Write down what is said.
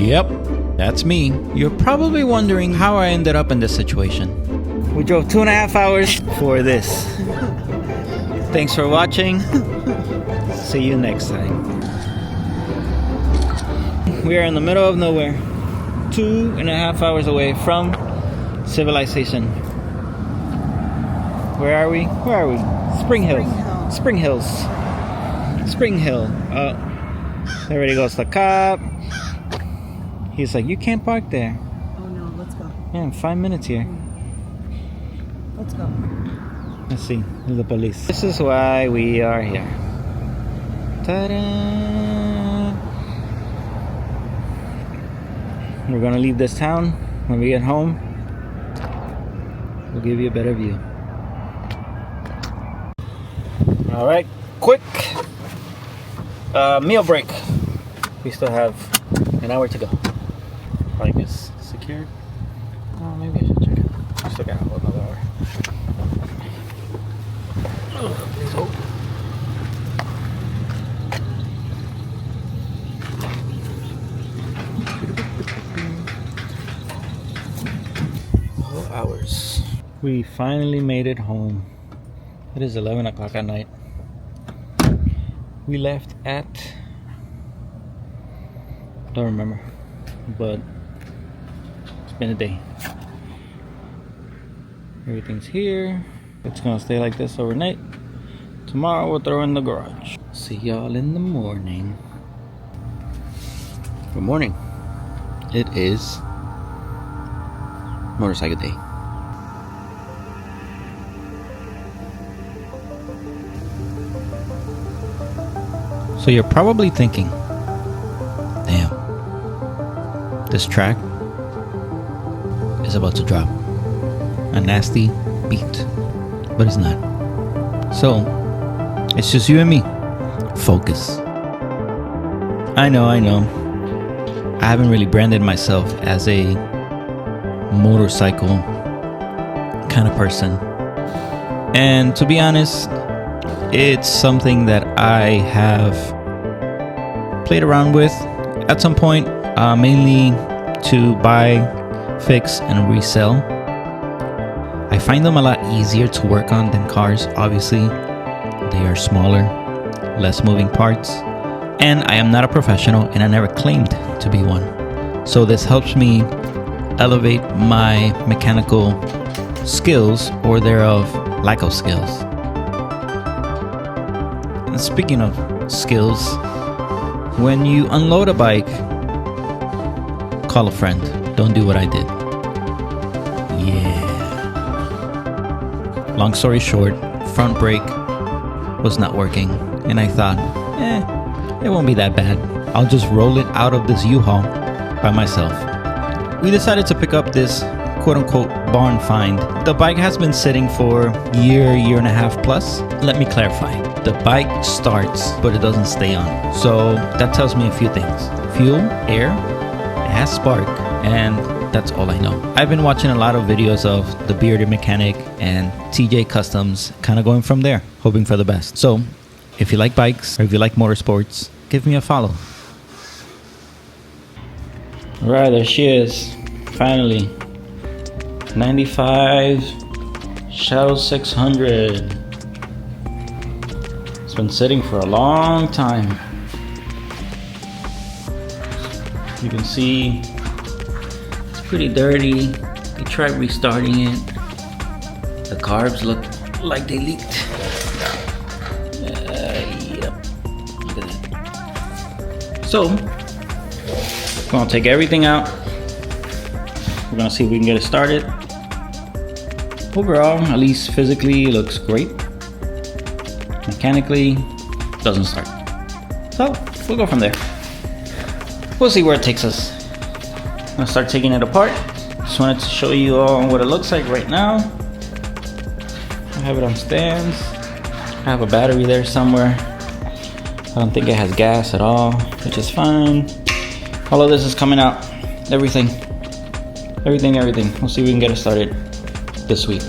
Yep, that's me. You're probably wondering how I ended up in this situation. We drove 2.5 hours for this. Thanks for watching. See you next time. We are in the middle of nowhere. 2.5 hours away from civilization. Where are we? Spring Hills. Spring Hill. There already goes the cop. He's like, you can't park there. Oh no, let's go. Yeah, in 5 minutes here. Let's go. Let's see, the police. This is why we are here. Ta-da! We're gonna leave this town. When we get home, we'll give you a better view. All right, quick meal break. We still have an hour to go. I guess secured. Oh, maybe I should check it. We still got another hour. Oh, please hold. Hours. We finally made it home. It is 11 o'clock at night. We left at, don't remember, but it's been a day. Everything's here. It's gonna stay like this overnight. Tomorrow we'll throw in the garage. See y'all in the morning. Good morning. It is motorcycle day. So you're probably thinking, damn, this track is about to drop a nasty beat, but it's not. So it's just you and me. Focus. I know. I haven't really branded myself as a motorcycle kind of person. And to be honest, it's something that I have played around with at some point, mainly to buy, fix, and resell. I find them a lot easier to work on than cars. Obviously, they are smaller, less moving parts, and I am not a professional, and I never claimed to be one. So this helps me elevate my mechanical skills, or thereof lack of skills. And speaking of skills, when you unload a bike, call a friend. Don't do what I did. Yeah. Long story short, front brake was not working, and I thought, it won't be that bad. I'll just roll it out of this U-Haul by myself. We decided to pick up this quote-unquote barn find. The bike has been sitting for a year and a half plus. Let me clarify. The bike starts, but it doesn't stay on. So that tells me a few things. Fuel, air, it has spark, and that's all I know. I've been watching a lot of videos of the Bearded Mechanic and TJ Customs, kind of going from there, hoping for the best. So if you like bikes, or if you like motorsports, give me a follow. All right, there she is, finally. 95 Shadow 600. It's been sitting for a long time. You can see it's pretty dirty. We tried restarting it. The carbs look like they leaked. Yep. Look at that. So, we're gonna take everything out. We're gonna see if we can get it started. Overall, at least physically, it looks great. Mechanically, doesn't start. So, we'll go from there. We'll see where it takes us. I'm gonna start taking it apart. Just wanted to show you all what it looks like right now. I have it on stands. I have a battery there somewhere. I don't think it has gas at all, which is fine. All of this is coming out. Everything. We'll see if we can get it started this week.